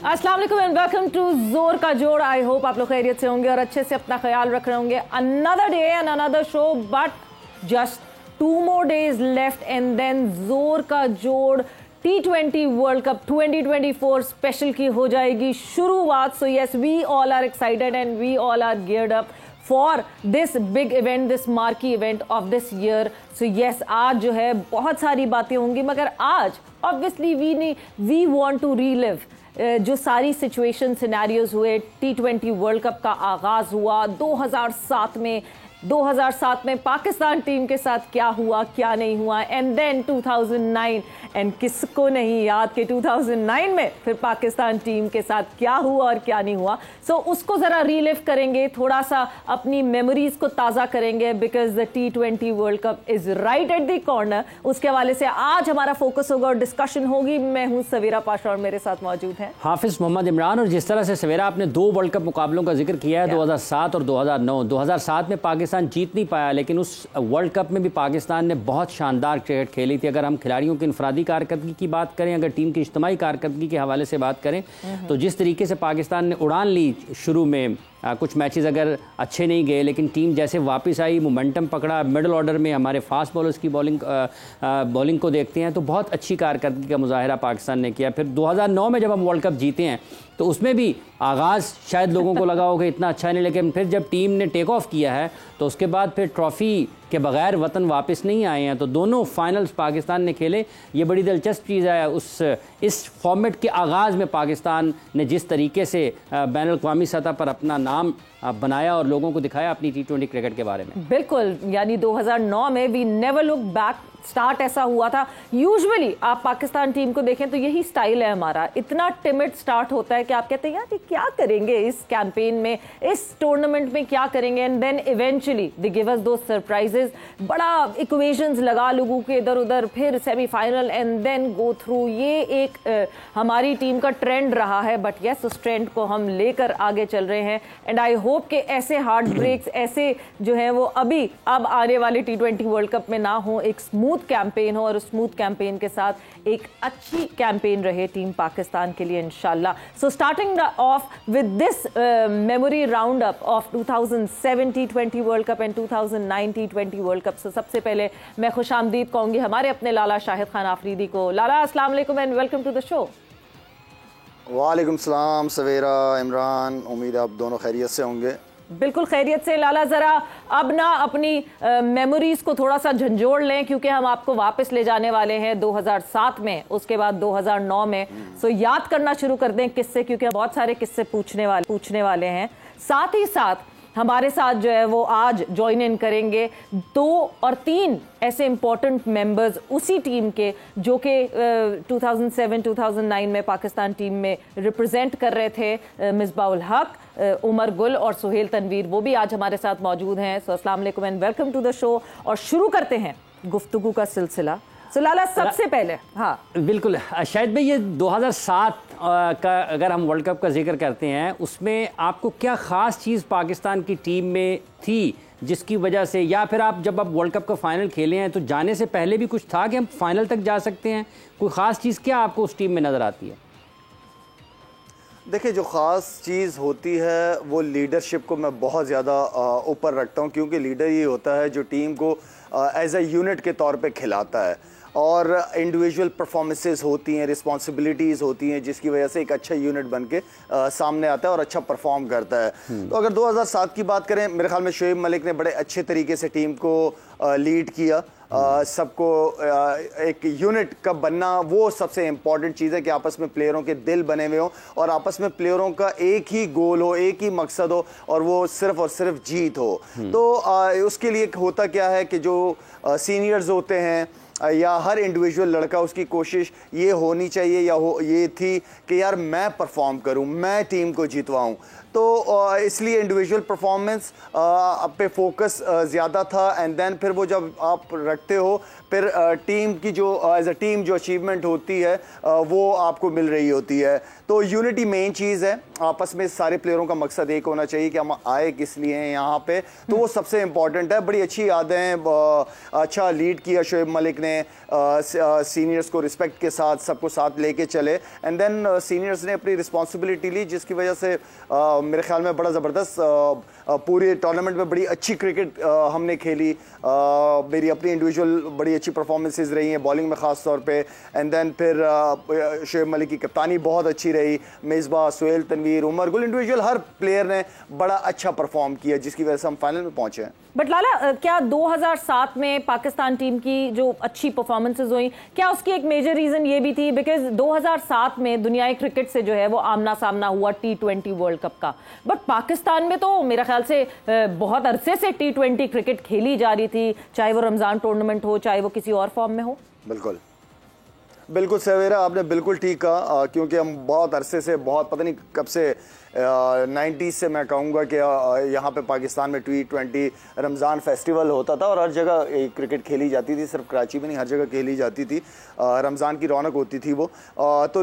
अस्सलाम वालेकुम and welcome to जोर का जोड़। आई होप आप लोग खैरियत से होंगे और अच्छे से अपना ख्याल रख रहे होंगे। Another day and another show, but just 2 more days left and then जोर का जोड़ T20 वर्ल्ड कप 2024 स्पेशल की हो जाएगी शुरुआत। So yes, we all are excited and we all are geared up for this big event, this marquee event of this year. So yes, आज जो है बहुत सारी बातें होंगी, मगर आज obviously we want to relive जो सारी सिचुएशन सिनेरियोज हुए। T20 वर्ल्ड कप का आगाज हुआ 2007 में पाकिस्तान टीम के साथ क्या हुआ क्या नहीं हुआ, एंड देन 2009, एंड किसको नहीं याद कि 2009 में फिर पाकिस्तान टीम के साथ क्या हुआ और क्या नहीं हुआ। सो उसको ज़रा रीलिव करेंगे, थोड़ा सा अपनी मेमोरीज को ताज़ा करेंगे, because the T20 world cup is right at the corner. उसके हवाले से आज हमारा फोकस होगा और डिस्कशन होगी। मैं हूँ सवेरा पाशा और मेरे साथ मौजूद हैं हाफिज मोहम्मद इमरान। और जिस तरह से सवेरा आपने 2 वर्ल्ड कप मुकाबलों का जिक्र किया है, 2007 और 2009। 2007 में पाकिस्तान जीत नहीं पाया, लेकिन उस वर्ल्ड कप में भी पाकिस्तान ने बहुत शानदार क्रिकेट खेली थी। अगर हम खिलाड़ियों की इनफरादी कारकर्दगी की बात करें, अगर टीम की इज्तिमाई कारकर्दगी के हवाले से बात करें, तो जिस तरीके से पाकिस्तान ने उड़ान ली शुरू में, कुछ मैचेस अगर अच्छे नहीं गए, लेकिन टीम जैसे वापस आई, मोमेंटम पकड़ा, मिडल ऑर्डर में हमारे फास्ट बॉलर्स की बॉलिंग को देखते हैं तो बहुत अच्छी कारकर्दगी का मुजाहरा पाकिस्तान ने किया। फिर 2009 में जब हम वर्ल्ड कप जीते हैं तो उसमें भी आगाज़ शायद लोगों को लगा होगा इतना अच्छा नहीं, लेकिन फिर जब टीम ने टेक ऑफ किया है तो उसके बाद फिर ट्रॉफ़ी के बगैर वतन वापस नहीं आए हैं। तो दोनों फाइनल्स पाकिस्तान ने खेले। ये बड़ी दिलचस्प चीज़ है। इस फॉर्मेट के आगाज़ में पाकिस्तान ने जिस तरीके से बैनुल अक़वामी सतह पर अपना नाम बनाया और लोगों को दिखाया अपनी T20 क्रिकेट के बारे में। बिल्कुल, यानी 2009 में we never look back. Start ऐसा हुआ था। यूजुअली आप पाकिस्तान टीम को देखें तो यही स्टाइल है हमारा, इतना टिमिड स्टार्ट होता है कि आप कहते हैं यार ये क्या करेंगे इस कैंपेन में, इस टूर्नामेंट में क्या करेंगे, and then eventually they give us those surprises. बड़ा इक्वेशंस लगा लोगों के इधर उधर, फिर semifinal and then go through. ये एक हमारी टीम का ट्रेंड रहा है, बट यस, उस ट्रेंड को हम लेकर आगे चल रहे हैं। एंड आई होप कि ऐसे हार्ट ब्रेक्स ऐसे जो है वो अब आने वाले T20 वर्ल्ड कप में ना हो, एक स्मूथ कैंपेन हो, और उस स्मूथ कैंपेन के साथ एक अच्छी कैंपेन रहे टीम पाकिस्तान के लिए इंशाल्लाह। So starting off with this memory round up of 2007 T20 world cup and 2009 T20 world cup. So सबसे पहले मैं खुशामदीद कहूंगी हमारे अपने लाला शाहिद खान आफरीदी को। लाला, अस्सलाम वालेकुम and welcome to the show. वालेकुम सलाम सवेरा, इमरान, उम्मीद है आप दोनों खैरियत से होंगे। बिल्कुल खैरियत से। लाला, ज़रा अब ना अपनी मेमोरीज को थोड़ा सा झंझोड़ लें, क्योंकि हम आपको वापस ले जाने वाले हैं 2007 में, उसके बाद 2009 में। सो याद करना शुरू कर दें किस्से, क्योंकि बहुत सारे किस्से पूछने वाले हैं। साथ ही साथ हमारे साथ जो है वो आज ज्वाइन इन करेंगे 2 और 3 ऐसे इंपॉर्टेंट मेंबर्स उसी टीम के जो कि 2007-2009 में पाकिस्तान टीम में रिप्रेजेंट कर रहे थे। मिसबाउल हक, उमर गुल और सुहेल तनवीर, वो भी आज हमारे साथ मौजूद हैं। सो अस्सलाम वालेकुम and welcome to the show. और शुरू करते हैं गुफ्तगू का सिलसिला। सो लाला, सबसे पहले हाँ बिल्कुल शायद भाई, ये 2007 का अगर हम वर्ल्ड कप का जिक्र करते हैं, उसमें आपको क्या ख़ास चीज़ पाकिस्तान की टीम में थी जिसकी वजह से, या फिर आप जब आप वर्ल्ड कप का फाइनल खेले हैं तो जाने से पहले भी कुछ था कि हम फाइनल तक जा सकते हैं? कोई ख़ास चीज़ क्या आपको उस टीम में नज़र आती है? देखिए, जो ख़ास चीज़ होती है वो लीडरशिप को मैं बहुत ज़्यादा ऊपर रखता हूँ, क्योंकि लीडर ये होता है जो टीम को एज अ यूनिट के तौर पे खिलाता है, और इंडिविजुअल परफॉर्मेंसेस होती हैं, रिस्पॉन्सिबिलिटीज़ होती हैं, जिसकी वजह से एक अच्छा यूनिट बन के सामने आता है और अच्छा परफॉर्म करता है। तो अगर 2007 की बात करें, मेरे ख्याल में शोएब मलिक ने बड़े अच्छे तरीके से टीम को लीड किया। सबको एक यूनिट का बनना वो सबसे इम्पॉर्टेंट चीज़ है कि आपस में प्लेयरों के दिल बने हुए हों और आपस में प्लेयरों का एक ही गोल हो, एक ही मकसद हो, और वो सिर्फ और सिर्फ जीत हो। तो उसके लिए होता क्या है कि जो सीनियर्स होते हैं या हर इंडिविजुअल लड़का, उसकी कोशिश ये होनी चाहिए ये थी कि यार मैं परफॉर्म करूं, मैं टीम को जितवाऊं। तो इसलिए इंडिविजुअल परफॉर्मेंस पे फोकस ज़्यादा था, एंड देन फिर वो जब आप रखते हो फिर टीम की जो एज अ टीम जो अचीवमेंट होती है वो आपको मिल रही होती है। तो यूनिटी मेन चीज़ है, आपस में सारे प्लेयरों का मकसद एक होना चाहिए कि हम आए किस लिए हैं यहाँ पे, तो वो सबसे इम्पॉर्टेंट है। बड़ी अच्छी यादें, अच्छा लीड किया शोएब मलिक ने, अपने सीनियर्स को रिस्पेक्ट के साथ सबको साथ लेके चले, एंड देन सीनियर्स ने अपनी रिस्पॉन्सिबिलिटी ली, जिसकी वजह से मेरे ख्याल में बड़ा ज़बरदस्त पूरे टूर्नामेंट में बड़ी अच्छी क्रिकेट हमने खेली। मेरी अपनी इंडिविजुअल बड़ी अच्छी परफॉर्मेंसेज रही हैं बॉलिंग में ख़ास तौर पे, एंड देन फिर शोएब मलिक की कप्तानी बहुत अच्छी रही, मिसबाह, सुहेल, तनवीर, उमर गुल, इंडिविजुअल हर प्लेयर ने बड़ा अच्छा परफॉर्म किया, जिसकी वजह से हम फाइनल में पहुंचे हैं। बट लाला, क्या 2007 में पाकिस्तान टीम की जो अच्छी परफॉर्मेंसेज हुई, क्या उसकी एक मेजर रीजन ये भी थी बिकॉज 2007 में दुनियाई क्रिकेट से जो है वो आमना सामना हुआ T20 वर्ल्ड कप का, बट पाकिस्तान में तो मेरा ख्याल से बहुत अरसे से T20 क्रिकेट खेली जा रही थी, चाहे वो रमजान टूर्नामेंट हो, चाहे वो किसी और फॉर्म में हो। बिल्कुल बिल्कुल सवेरा, आपने बिल्कुल ठीक कहा, क्योंकि हम बहुत अरसे से, बहुत पता नहीं कब से 90s से मैं कहूँगा कि यहाँ पे पाकिस्तान में T20 रमज़ान फेस्टिवल होता था और हर जगह क्रिकेट खेली जाती थी, सिर्फ कराची में नहीं हर जगह खेली जाती थी, रमज़ान की रौनक होती थी वो, तो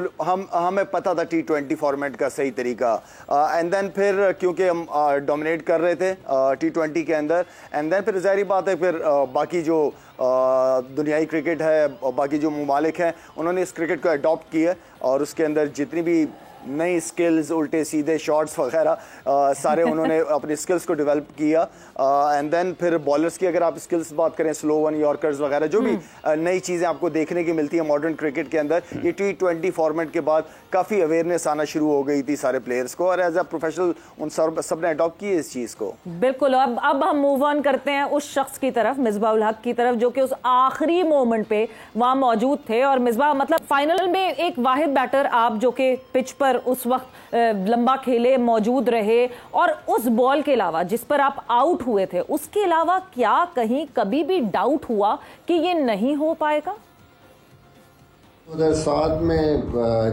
हमें पता था T20 फॉर्मेट का सही तरीका, एंड देन फिर क्योंकि हम डोमिनेट कर रहे थे T20 के अंदर, एंड देन फिर ज़ाहिर बात है फिर बाकी जो दुनियाई क्रिकेट है, बाकी जो ममालिक हैं, उन्होंने इस क्रिकेट को अडॉप्ट किया और उसके अंदर जितनी भी नई स्किल्स, उल्टे सीधे शॉट्स वगैरह सारे उन्होंने अपनी स्किल्स को डेवलप किया, एंड देन फिर बॉलर्स की अगर आप स्किल्स बात करें, स्लो वन, यॉर्कर्स वगैरह, जो भी नई चीज़ें आपको देखने की मिलती हैं मॉडर्न क्रिकेट के अंदर, ये T20 फॉर्मेट के बाद काफ़ी अवेयरनेस आना शुरू हो गई थी सारे प्लेयर्स को, और एज अ प्रोफेशनल उन सब ने अडॉप्ट की इस चीज़ को। बिल्कुल। अब हम मूव ऑन करते हैं उस शख्स की तरफ, मिसबाह उल हक की तरफ, जो कि उस आखिरी मोमेंट पे वहाँ मौजूद थे, और मिसबाह मतलब फाइनल में एक वाहिद बैटर आप जो कि पिच पर उस वक्त लंबा खेले, मौजूद रहे, और उस बॉल के अलावा जिस पर आप आउट हुए थे, उसके अलावा क्या कहीं कभी भी डाउट हुआ कि ये नहीं हो पाएगा? 2007 में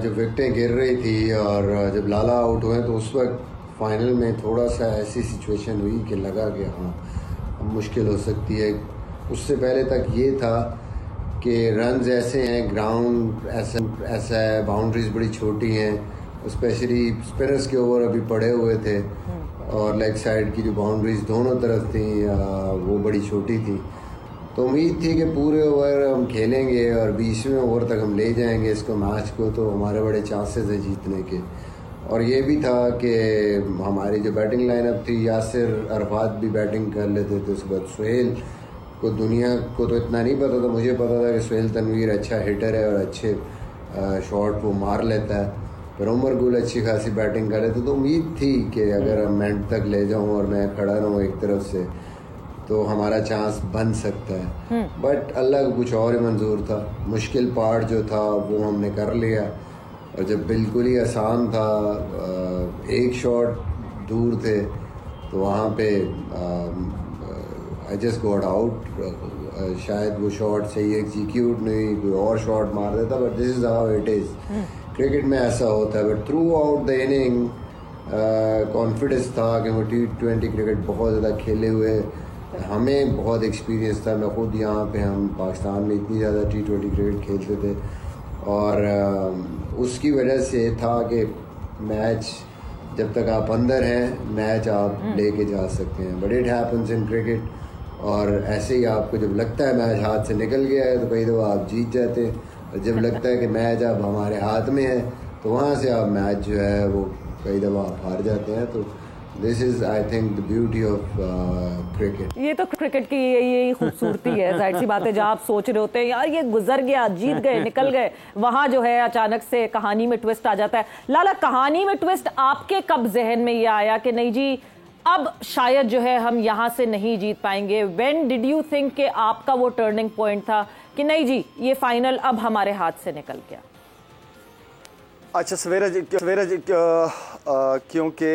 जब विकेटें गिर रही थी और जब लाला आउट हुए तो उस वक्त फाइनल में थोड़ा सा ऐसी सिचुएशन हुई कि लगा कि हाँ मुश्किल हो सकती है। उससे पहले तक ये था कि रन्स ऐसे हैं, ग्राउंड ऐसा है, बाउंड्रीज बड़ी छोटी हैं, स्पेशली स्पिनर्स के ओवर अभी पड़े हुए थे, और लेग साइड की जो बाउंड्रीज दोनों तरफ थी वो बड़ी छोटी थी, तो उम्मीद थी कि पूरे ओवर हम खेलेंगे और 20वें ओवर तक हम ले जाएंगे इसको, मैच को, तो हमारे बड़े चांसेस हैं जीतने के। और ये भी था कि हमारी जो बैटिंग लाइनअप थी, यासिर अरफात भी बैटिंग कर लेते थे, उसके बाद सुहेल को, दुनिया को तो इतना नहीं पता था, मुझे पता था कि सुहेल तनवीर अच्छा हिटर है और अच्छे शॉट वो मार लेता है, पर उमर गुल अच्छी खासी बैटिंग कर लेते, तो उम्मीद थी कि अगर हम एंड तक ले जाऊं और मैं खड़ा रहूं एक तरफ से तो हमारा चांस बन सकता है। बट अल्लाह को कुछ और ही मंजूर था, मुश्किल पार्ट जो था वो हमने कर लिया, और जब बिल्कुल ही आसान था, एक शॉट दूर थे, तो वहाँ पे आई जस्ट गॉट आउट, शायद वो शॉट सही एग्जीक्यूट नहीं, कोई और शॉट मार देता, but this is how it is, cricket में ऐसा होता है। But through out the inning confidence था कि वो T20 क्रिकेट बहुत ज़्यादा खेले हुए, हमें बहुत एक्सपीरियंस था, मैं खुद यहाँ पे, हम पाकिस्तान में इतनी ज़्यादा T20 क्रिकेट खेलते थे, और उसकी वजह से था कि मैच जब तक आप अंदर हैं मैच आप लेके जा सकते हैं, but it happens in cricket, और ऐसे ही आपको जब लगता है मैच हाथ से निकल गया है तो कई दफ़ा आप जीत जाते हैं, और जब लगता है कि मैच अब हमारे हाथ में है तो वहाँ से आप मैच जो है वो कई दफ़ा आप हार जाते हैं। तो this is I think the beauty of cricket. ये तो क्रिकेट की यही खूबसूरती है, जाहिर सी बात है, जहाँ आप सोच रहे होते हैं यार ये गुजर गया, जीत गए, निकल गए, वहाँ जो है अचानक से कहानी में ट्विस्ट आ जाता है। लाला, कहानी में ट्विस्ट आपके कब जहन में ये आया कि नहीं जी अब शायद जो है हम यहाँ से नहीं जीत पाएंगे? व्हेन डिड यू थिंक कि आपका वो टर्निंग पॉइंट था कि नहीं जी ये फाइनल अब हमारे हाथ से निकल गया? अच्छा सवेरा जी, क्योंकि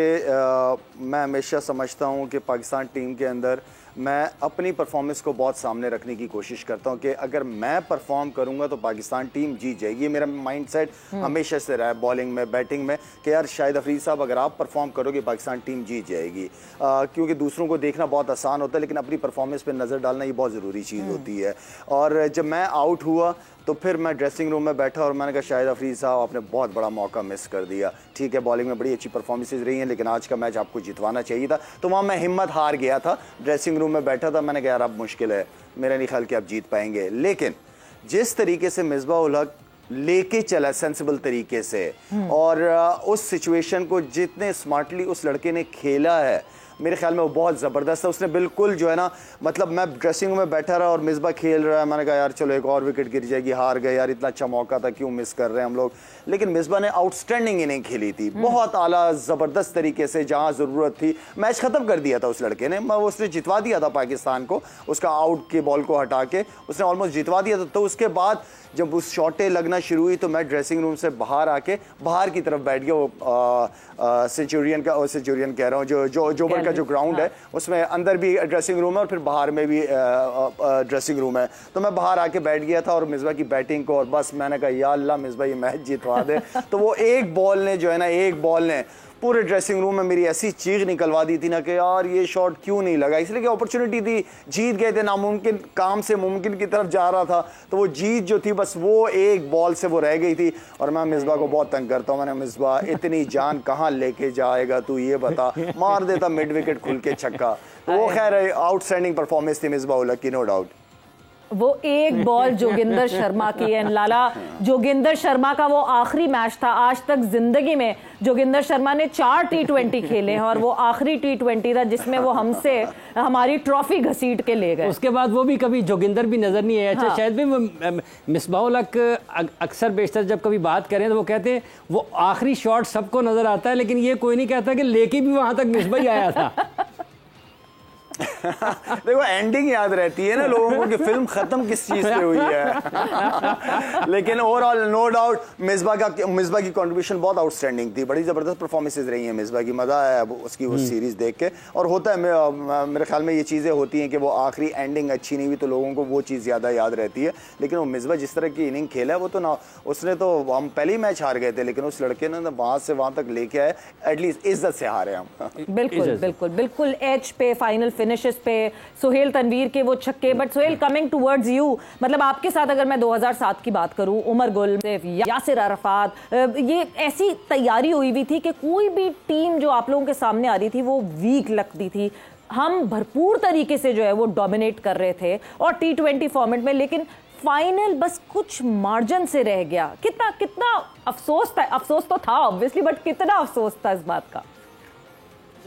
मैं हमेशा समझता हूँ कि पाकिस्तान टीम के अंदर मैं अपनी परफॉर्मेंस को बहुत सामने रखने की कोशिश करता हूँ कि अगर मैं परफॉर्म करूँगा तो पाकिस्तान टीम जीत जाएगी। ये मेरा माइंडसेट हमेशा से रहा है, बॉलिंग में, बैटिंग में, कि यार शाहिद अफरीदी साहब अगर आप परफॉर्म करोगे पाकिस्तान टीम जीत जाएगी। क्योंकि दूसरों को देखना बहुत आसान होता है, लेकिन अपनी परफॉर्मेंस पर नज़र डालना ये बहुत ज़रूरी चीज़ होती है। और जब मैं आउट हुआ तो फिर मैं ड्रेसिंग रूम में बैठा और मैंने कहा शाहिद अफरीदी साहब आपने बहुत बड़ा मौका मिस कर दिया। ठीक है, बॉलिंग में बड़ी अच्छी परफॉर्मेंसेज रही हैं, लेकिन आज का मैच आपको जितवाना चाहिए था। तो वहाँ मैं हिम्मत हार गया था, ड्रेसिंग रूम में बैठा था, मैंने कहा यार अब मुश्किल है, मेरा नहीं ख्याल कि आप जीत पाएंगे। लेकिन जिस तरीके से मिसबाह उल हक लेके चला सेंसिबल तरीके से, और उस सिचुएशन को जितने स्मार्टली उस लड़के ने खेला है, मेरे ख्याल में वो बहुत ज़बरदस्त है। उसने बिल्कुल जो है ना, मतलब मैं ड्रेसिंग रूम में बैठा रहा और मिसबा खेल रहा है, मैंने कहा यार चलो एक और विकेट गिर जाएगी, हार गए यार, इतना अच्छा मौका था, क्यों मिस कर रहे हैं हम लोग। लेकिन मिसबा ने आउटस्टैंडिंग इनिंग खेली थी, बहुत आला ज़बरदस्त तरीके से, जहाँ ज़रूरत थी मैच ख़त्म कर दिया था उस लड़के ने। उसने जितवा दिया था पाकिस्तान को, उसका आउट के बॉल को हटा के उसने ऑलमोस्ट जितवा दिया था। तो उसके बाद जब उस शॉटें लगना शुरू हुई तो मैं ड्रेसिंग रूम से बाहर आके बाहर की तरफ बैठ गया। वो सेंचुरियन कह रहा हूँ, जो जोबर का जो ग्राउंड है, उसमें अंदर भी ड्रेसिंग रूम है और फिर बाहर में भी ड्रेसिंग रूम है। तो मैं बाहर आके बैठ गया था और मिसबा की बैटिंग को, और बस मैंने कहा या अल्लाह मिसबा ये मैच जितवा दे। तो वो एक बॉल ने जो है ना, एक बॉल ने पूरे ड्रेसिंग रूम में मेरी ऐसी चीख निकलवा दी थी ना कि यार ये शॉट क्यों नहीं लगा। इसलिए कि अपॉर्चुनिटी थी, जीत गए थे, नामुमकिन काम से मुमकिन की तरफ जा रहा था, तो वो जीत जो थी बस वो एक बॉल से वो रह गई थी। और मैं मिसबा को बहुत तंग करता हूँ, मैंने मिसबा इतनी जान कहाँ लेके जाएगा तू ये बता, मार देता मिड विकेट खुल के छक्का। तो वो खैर आउटस्टैंडिंग परफॉर्मेंस थी मिसबा उल हक की, नो डाउट। वो एक बॉल जोगिंदर शर्मा की है लाला, जोगिंदर शर्मा का वो आखिरी मैच था। आज तक जिंदगी में जोगिंदर शर्मा ने 4 T20 खेले हैं और वो आखिरी T20 था जिसमें वो हमसे हमारी ट्रॉफी घसीट के ले गए। उसके बाद वो भी कभी जोगिंदर भी नजर नहीं आया। अच्छा, शायद भी मिसबाह उल हक अक्सर बेशतर जब कभी बात करें तो वो कहते हैं वो आखिरी शॉट सबको नजर आता है, लेकिन ये कोई नहीं कहता कि लेके भी वहां तक मिसबाह ही आया था। देखो एंडिंग याद रहती है ना लोगों को कि फिल्म खत्म किस चीज से हुई है। लेकिन ओवरऑल नो डाउट मिसबा की कंट्रीब्यूशन बहुत आउटस्टैंडिंग थी, बड़ी जबरदस्त परफॉर्मेंसेस रही हैं मिसबा की। मजा आया उसकी वो सीरीज देख के। और होता है मेरे ख्याल में ये चीजें होती हैं कि वो आखिरी एंडिंग अच्छी नहीं हुई तो लोगों को वो चीज ज्यादा याद रहती है। लेकिन वो मिसबा जिस तरह की इनिंग खेला है वो तो ना, उसने तो हम पहले ही मैच हार गए थे, लेकिन उस लड़के ने वहां से वहां तक लेके आए, एटलीस्ट इज्जत से हारे हम। बिल्कुल बिल्कुल बिल्कुल एज पे, फाइनल फिनिशेस पे, सुहेल तनवीर के वो छक्के। But Suhail, coming towards you, मतलब आपके साथ अगर मैं 2007 की बात करूं, उमर गुल, यासिर अरफात, ये ऐसी तैयारी हुई थी कि कोई भी टीम जो आप लोगों के सामने आ रही थी वो वीक लगती थी। हम भरपूर तरीके से जो है वो डोमिनेट कर रहे थे और T20 फॉर्मेट में, लेकिन फाइनल बस कुछ मार्जिन से रह गया। कितना अफसोस था। अफसोस तो था ऑब्वियसली, बट कितना अफसोस था इस बात का।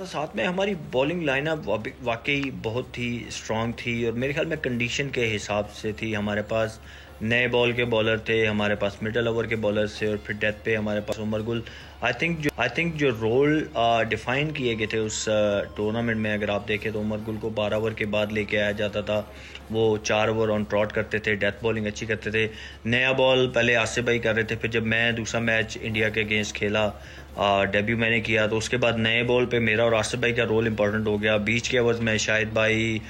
साथ में हमारी बॉलिंग लाइनअप वाकई बहुत ही स्ट्रांग थी और मेरे ख्याल में कंडीशन के हिसाब से थी। हमारे पास नए बॉल के बॉलर थे, हमारे पास मिडल ओवर के बॉलर थे और फिर डेथ पे हमारे पास उमर गुल। आई थिंक जो रोल डिफाइन किए गए थे उस टूर्नामेंट में, अगर आप देखें तो उमर गुल को 12 ओवर के बाद लेके आया जाता था, वो 4 ओवर ऑन ट्रॉट करते थे, डेथ बॉलिंग अच्छी करते थे। नया बॉल पहले आसिफ भाई कर रहे थे, फिर जब मैं दूसरा मैच इंडिया के अगेंस्ट खेला, डेब्यू मैंने किया, तो उसके बाद नए बॉल पे मेरा और आसिफ भाई का रोल इंपॉर्टेंट हो गया। बीच के ओवर्स में शाहिद भाई,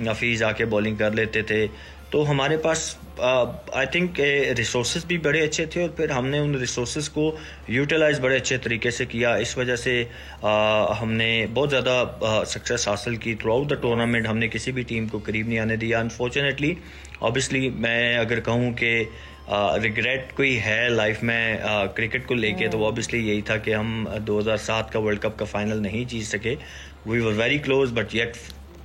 हफीज़ आके बॉलिंग कर लेते थे। तो हमारे पास आई थिंक रिसोर्सेज भी बड़े अच्छे थे और फिर हमने उन रिसोर्सेज को यूटिलाइज बड़े अच्छे तरीके से किया। इस वजह से हमने बहुत ज़्यादा सक्सेस हासिल की थ्रू आउट द टूर्नामेंट। हमने किसी भी टीम को करीब नहीं आने दिया। अनफॉर्चुनेटली ऑब्वियसली मैं अगर कहूँ कि रिग्रेट कोई है लाइफ में क्रिकेट को लेके, तो ऑब्वियसली यही था कि हम 2007 का वर्ल्ड कप का फाइनल नहीं जीत सके। We were very close but yet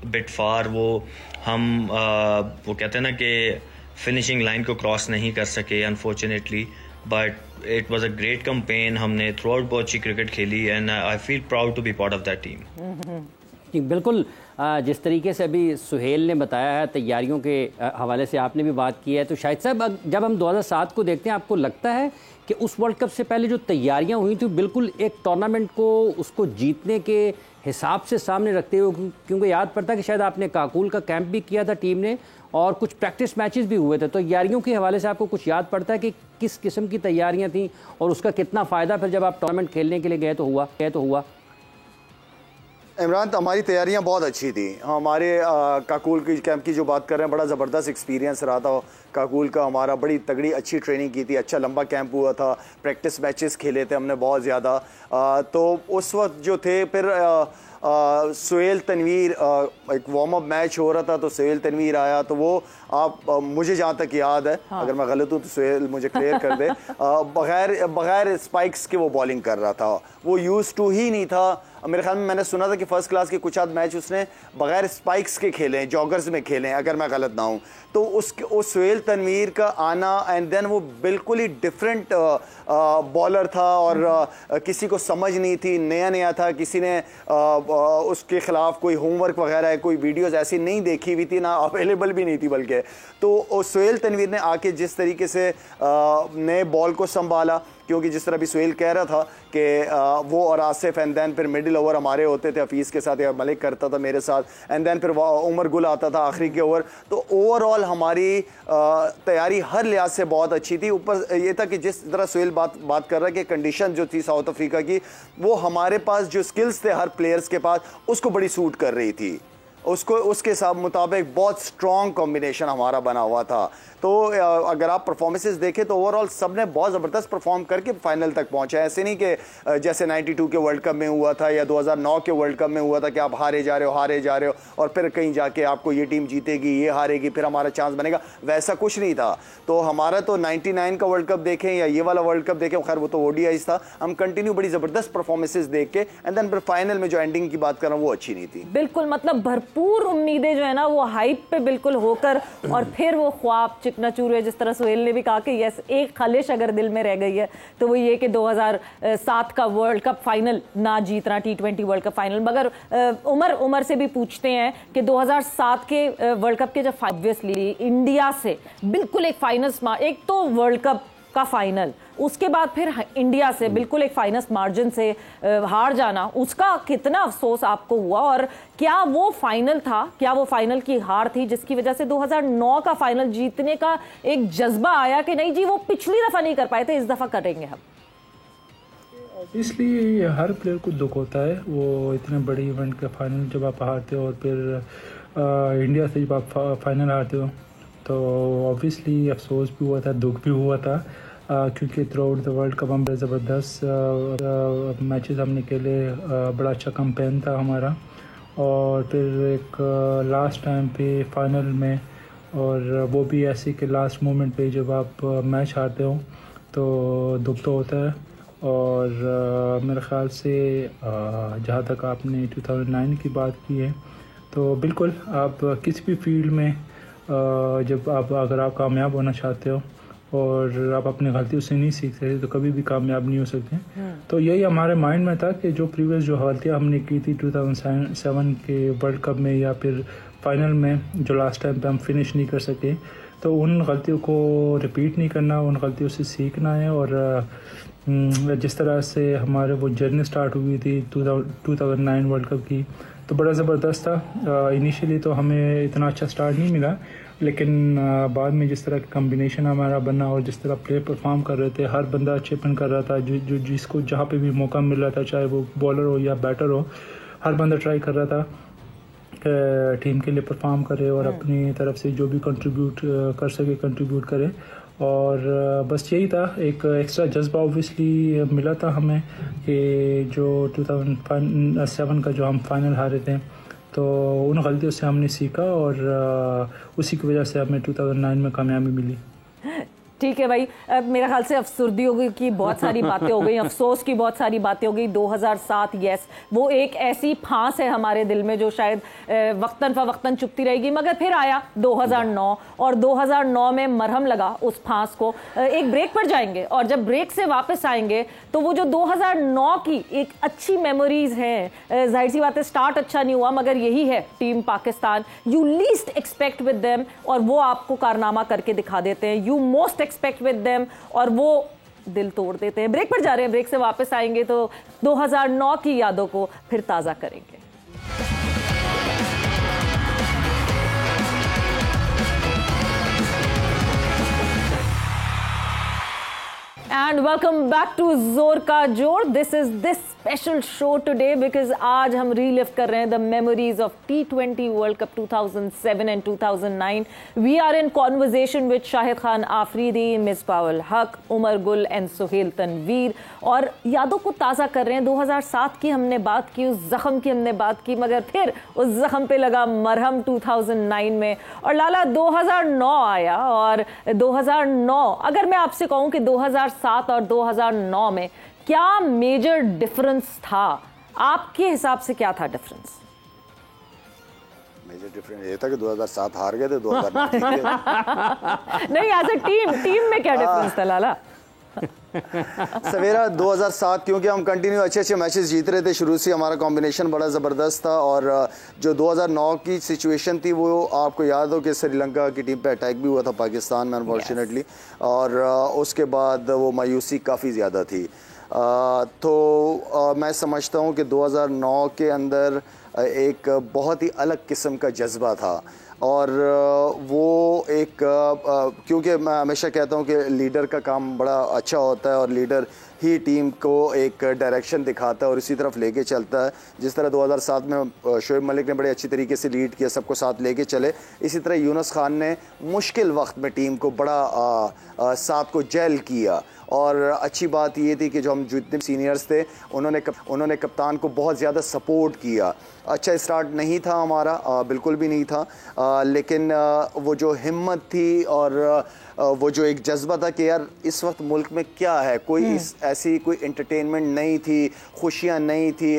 bit far. वो कहते हैं ना कि फिनिशिंग लाइन को क्रॉस नहीं कर सके unfortunately, but it was a great campaign. हमने थ्रू आउट बहुत अच्छी क्रिकेट खेली and I feel proud to be part of that team. बिल्कुल, जिस तरीके से अभी सुहेल ने बताया है, तैयारियों के हवाले से आपने भी बात की है, तो शायद साहब जब हम 2007 को देखते हैं, आपको लगता है कि उस वर्ल्ड कप से पहले जो तैयारियां हुई थी बिल्कुल एक टूर्नामेंट को उसको जीतने के हिसाब से सामने रखते हुए, क्योंकि याद पड़ता है कि शायद आपने काकुल का कैंप भी किया था टीम ने और कुछ प्रैक्टिस मैचेस भी हुए थे, तो तैयारियों के हवाले से आपको कुछ याद पड़ता है कि किस किस्म की तैयारियां थी और उसका कितना फ़ायदा फिर जब आप टूर्नामेंट खेलने के लिए गए तो हुआ? इमरान, तो हमारी तैयारियां बहुत अच्छी थी। हमारे काकुल की कैंप की जो बात कर रहे हैं, बड़ा ज़बरदस्त एक्सपीरियंस रहा था काकुल का। हमारा बड़ी तगड़ी अच्छी ट्रेनिंग की थी, अच्छा लंबा कैंप हुआ था, प्रैक्टिस मैचेस खेले थे हमने बहुत ज़्यादा। तो उस वक्त जो थे फिर सुहेल तनवीर, एक वार्म अप मैच हो रहा था तो सुहेल तनवीर आया, तो वो मुझे जहाँ तक याद है, हाँ। अगर मैं गलत हूँ तो सुहेल मुझे क्लियर कर दे, बगैर स्पाइक्स के वो बॉलिंग कर रहा था। वो यूज्ड टू ही नहीं था मेरे ख्याल में मैंने सुना था कि फर्स्ट क्लास के कुछ आध मैच उसने बगैर स्पाइक्स के खेले हैं, जॉगर्स में खेले हैं, अगर मैं गलत ना हूं। तो उस सुहेल तनवीर का आना एंड देन वो बिल्कुल ही डिफरेंट बॉलर था और किसी को समझ नहीं थी, नया नया था, किसी ने उसके खिलाफ कोई होमवर्क वगैरह कोई वीडियोस ऐसी नहीं देखी हुई थी, ना अवेलेबल भी नहीं थी बल्कि। तो सुहेल तनवीर ने आके जिस तरीके से नए बॉल को संभाला, क्योंकि जिस तरह भी सुहेल कह रहा था कि वो और आसिफ एंड देन फिर मिडिल ओवर हमारे होते थे, हफीज़ के साथ या मलिक करता था मेरे साथ, एंड देन फिर उमर गुल आता था आखिरी के ओवर। तो ओवरऑल हमारी तैयारी हर लिहाज से बहुत अच्छी थी। ऊपर ये था कि जिस तरह सुहेल बात कर रहा है कि कंडीशन जो थी साउथ अफ्रीका की, वो हमारे पास जो स्किल्स थे हर प्लेयर्स के पास उसको बड़ी सूट कर रही थी, उसको उसके साथ मुताबिक बहुत स्ट्रॉन्ग कॉम्बिनेशन हमारा बना हुआ था। तो अगर आप परफॉर्मेंसेस देखें तो ओवरऑल सब ने बहुत ज़बरदस्त परफॉर्म करके फाइनल तक पहुंचे। ऐसे नहीं कि जैसे 92 के वर्ल्ड कप में हुआ था या 2009 के वर्ल्ड कप में हुआ था कि आप हारे जा रहे हो और फिर कहीं जाके आपको ये टीम जीतेगी, ये हारेगी, फिर हमारा चांस बनेगा, वैसा कुछ नहीं था। तो हमारा तो 99 का वर्ल्ड कप देखें या ये वाला वर्ल्ड कप देखें, खैर वो तो ओडीआईज था, हम कंटिन्यू बड़ी ज़बरदस्त परफॉर्मेंसेज देख के एंड देन फिर फाइनल में जो एंडिंग की बात कर रहा हूँ वो अच्छी नहीं थी। बिल्कुल, मतलब भरपूर उम्मीदें जो है ना वो हाइप पे बिल्कुल होकर और फिर वो ख्वाब चिकनाचूर है। जिस तरह सुहेल ने भी कहा कि यस, एक खलिश अगर दिल में रह गई है तो वो ये कि 2007 का वर्ल्ड कप फाइनल ना जीतना, T20 वर्ल्ड कप फाइनल। मगर उमर से भी पूछते हैं कि 2007 के वर्ल्ड कप के जब ऑब्वियसली इंडिया से बिल्कुल एक फाइनल, एक तो वर्ल्ड कप का फाइनल, उसके बाद फिर इंडिया से बिल्कुल एक फाइनल मार्जिन से हार जाना, उसका कितना अफसोस आपको हुआ? और क्या वो फाइनल था, क्या वो फाइनल की हार थी जिसकी वजह से 2009 का फाइनल जीतने का एक जज्बा आया कि नहीं जी वो पिछली दफा नहीं कर पाए थे, इस दफा करेंगे हम? इसलिए हर प्लेयर को दुख होता है, वो इतने बड़े इवेंट के फाइनल जब आप हारते हो और फिर इंडिया से जब आप फाइनल हारते हो तो ऑब्वियसली अफसोस भी हुआ था, दुख भी हुआ था, क्योंकि through out the world cup हम ज़बरदस्त मैचेस हमने खेले, बड़ा अच्छा कैंपेन था हमारा। और फिर एक लास्ट टाइम पे फाइनल में, और वो भी ऐसे कि लास्ट मोमेंट पे जब आप मैच हारते हो तो दुख तो होता है। और मेरे ख़्याल से जहाँ तक आपने 2009 की बात की है तो बिल्कुल आप किसी भी फील्ड में जब अगर आप कामयाब होना चाहते हो और आप अपनी गलतियों से नहीं सीख रहे तो कभी भी कामयाब नहीं हो सकते। तो यही हमारे माइंड में था कि जो प्रीवियस जो गलतियाँ हमने की थी 2007 के वर्ल्ड कप में या फिर फाइनल में, जो लास्ट टाइम पे हम फिनिश नहीं कर सके, तो उन गलतियों को रिपीट नहीं करना, उन गलतियों से सीखना है। और जिस तरह से हमारे वो जर्नी स्टार्ट हुई थी 2009 वर्ल्ड कप की, तो बड़ा ज़बरदस्त था। इनिशियली तो हमें इतना अच्छा स्टार्ट नहीं मिला, लेकिन बाद में जिस तरह का कम्बिनेशन हमारा बना और जिस तरह प्लेयर परफॉर्म कर रहे थे, हर बंदा चिपन कर रहा था, जो जिसको जहाँ पे भी मौका मिल रहा था, चाहे वो बॉलर हो या बैटर हो, हर बंदा ट्राई कर रहा था कि टीम के लिए परफॉर्म करे और अपनी तरफ से जो भी कंट्रीब्यूट कर सके कंट्रीब्यूट करे। और बस यही था, एक एक्स्ट्रा जज्बा ऑब्वियसली मिला था हमें कि जो 2007 का जो हम फाइनल हारे थे तो उन गलतियों से हमने सीखा और उसी की वजह से हमें 2009 में कामयाबी मिली। ठीक है भाई, मेरा ख्याल से अफसरदियों की बहुत सारी बातें हो गई, अफसोस की बहुत सारी बातें हो गई। 2007 यस, वो एक ऐसी फांस है हमारे दिल में जो शायद वक्तन फवक्तन चुपती रहेगी, मगर फिर आया 2009 और 2009 में मरहम लगा उस फांस को। एक ब्रेक पर जाएंगे और जब ब्रेक से वापस आएंगे तो वो जो 2009 की एक अच्छी मेमोरीज हैं, जाहिर सी बात है स्टार्ट अच्छा नहीं हुआ मगर यही है team Pakistan, you least expect with them और वो आपको कारनामा करके दिखा देते हैं, you most expect with them और वो दिल तोड़ देते हैं। ब्रेक पर जा रहे हैं, ब्रेक से वापस आएंगे तो 2009 की यादों को फिर ताज़ा करेंगे। And welcome back to जोर का जोर। This is this special show today because आज हम relive कर रहे हैं the memories of T20 World Cup 2007 and 2009. We are in conversation with Shahid Khan Afridi, Misbah ul Haq, Umar Gul and Suhail Tanveer और यादों को ताज़ा कर रहे हैं। 2007 की हमने बात की, उस ज़ख्म की हमने बात की, मगर फिर उस ज़ख्म पे लगा मरहम 2009 में और लाला 2009 आया। और 2009 अगर मैं आपसे कहूँ कि 2007 और 2009 में क्या मेजर डिफरेंस था आपके हिसाब से क्या था डिफरेंस? मेजर डिफरेंस ये था कि 2007 हार गए थे, 2009 जीत गए। नहीं, एज ए टीम में क्या डिफरेंस था लाला? सवेरा 2007 क्योंकि हम कंटिन्यू अच्छे मैचेस जीत रहे थे, शुरू से हमारा कॉम्बिनेशन बड़ा ज़बरदस्त था। और जो 2009 की सिचुएशन थी वो आपको याद हो कि श्रीलंका की टीम पे अटैक भी हुआ था पाकिस्तान में अनफॉर्चुनेटली, और उसके बाद वो मायूसी काफ़ी ज़्यादा थी। तो मैं समझता हूँ कि 2009 के अंदर एक बहुत ही अलग किस्म का जज्बा था। और वो एक क्योंकि मैं हमेशा कहता हूँ कि लीडर का काम बड़ा अच्छा होता है और लीडर ही टीम को एक डायरेक्शन दिखाता है और इसी तरफ लेके चलता है। जिस तरह 2007 में शोएब मलिक ने बड़े अच्छी तरीके से लीड किया, सबको साथ लेके चले, इसी तरह यूनुस खान ने मुश्किल वक्त में टीम को बड़ा साथ को जेल किया। और अच्छी बात ये थी कि जो हम जितने सीनियर्स थे उन्होंने कप्तान को बहुत ज़्यादा सपोर्ट किया। अच्छा स्टार्ट नहीं था हमारा, बिल्कुल भी नहीं था, लेकिन वो जो हिम्मत थी और वो जो एक जज्बा था कि यार इस वक्त मुल्क में क्या है, कोई ऐसी कोई एंटरटेनमेंट नहीं थी, खुशियाँ नहीं थी,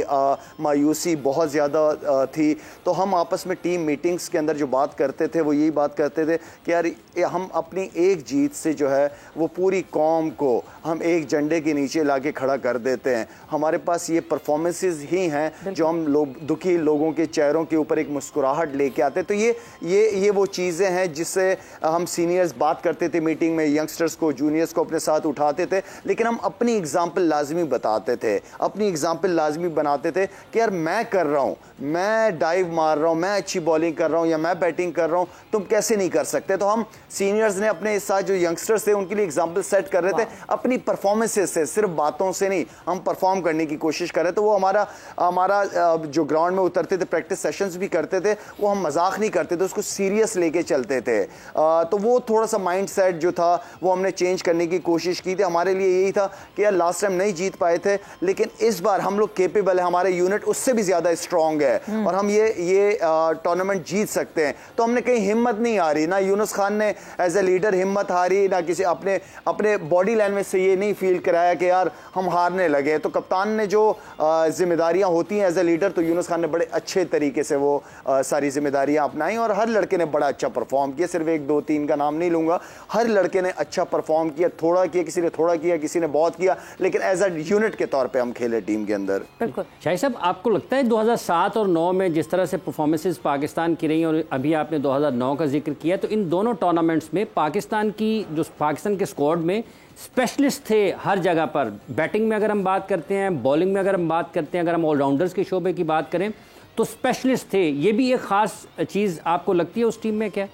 मायूसी बहुत ज़्यादा थी। तो हम आपस में टीम मीटिंग्स के अंदर जो बात करते थे वो यही बात करते थे कि यार हम अपनी एक जीत से जो है वो पूरी कौम को हम एक झंडे के नीचे लाके खड़ा कर देते हैं। हमारे पास ये परफॉर्मेंसेस ही हैं जो हम दुखी लोगों के चेहरों के ऊपर एक मुस्कुराहट लेके आते। तो ये वो चीज़ें हैं जिससे हम सीनियर्स बात करते थे मीटिंग में, यंगस्टर्स को, जूनियर्स को अपने साथ उठाते थे, लेकिन हम अपनी एग्जाम्पल लाजमी बताते थे, अपनी एग्जाम्पल लाजमी बनाते थे कि यार मैं कर रहा हूँ, मैं डाइव मार रहा हूँ, मैं अच्छी बॉलिंग कर रहा हूँ या मैं बैटिंग कर रहा हूँ, तुम कैसे नहीं कर सकते। तो हम सीनियर्स ने अपने साथ जो यंगस्टर्स थे उनके लिए एग्जाम्पल सेट कर रहे थे, अपनी परफॉर्मेंसेस से, सिर्फ बातों से नहीं, हम परफॉर्म करने की कोशिश कर रहे थे। वो हमारा जो ग्राउंड में उतरते थे, प्रैक्टिस सेशंस भी करते थे, वो हम मजाक नहीं करते थे, उसको सीरियस लेके चलते थे। तो वो थोड़ा सा माइंड सेट जो था वो हमने चेंज करने की कोशिश की थी। हमारे लिए यही था कि यार लास्ट टाइम नहीं जीत पाए थे, लेकिन इस बार हम लोग केपेबल है, हमारे यूनिट उससे भी ज्यादा स्ट्रांग है और हम ये टूर्नामेंट जीत सकते हैं। तो हमने कहीं हिम्मत नहीं हारी, ना यूनुस खान ने एज ए लीडर हिम्मत हारी, ना किसी अपने बॉडी लैंग्वेज से ये नहीं फील कराया कि यार हम हारने लगे। तो कप्तान ने जो जिम्मेदारियां होती हैं एज ए लीडर, तो यूनुस खान ने बड़े अच्छे तरीके से वो सारी जिम्मेदारियां अपनाई और हर लड़के ने बड़ा अच्छा परफॉर्म किया। सिर्फ 1 2 3 का नाम नहीं लूंगा, हर लड़के ने अच्छा परफॉर्म किया, थोड़ा किया, किसी ने थोड़ा किया, किसी ने बहुत किया, लेकिन एज ए यूनिट के तौर पे हम खेले टीम के अंदर। बिल्कुल। शाहिद साहब, आपको लगता है 2007 और 9 में जिस तरह से परफॉर्मेंसेस पाकिस्तान की रही और अभी आपने 2009 का जिक्र किया, तो इन दोनों टूर्नामेंट्स में पाकिस्तान के स्क्वाड में स्पेशलिस्ट थे हर जगह पर। बैटिंग में अगर हम बात करते हैं, बॉलिंग में अगर हम बात करते हैं, अगर हम ऑलराउंडर्स के शोबे की बात करें तो स्पेशलिस्ट थे। ये भी एक ख़ास चीज़ आपको लगती है उस टीम में क्या?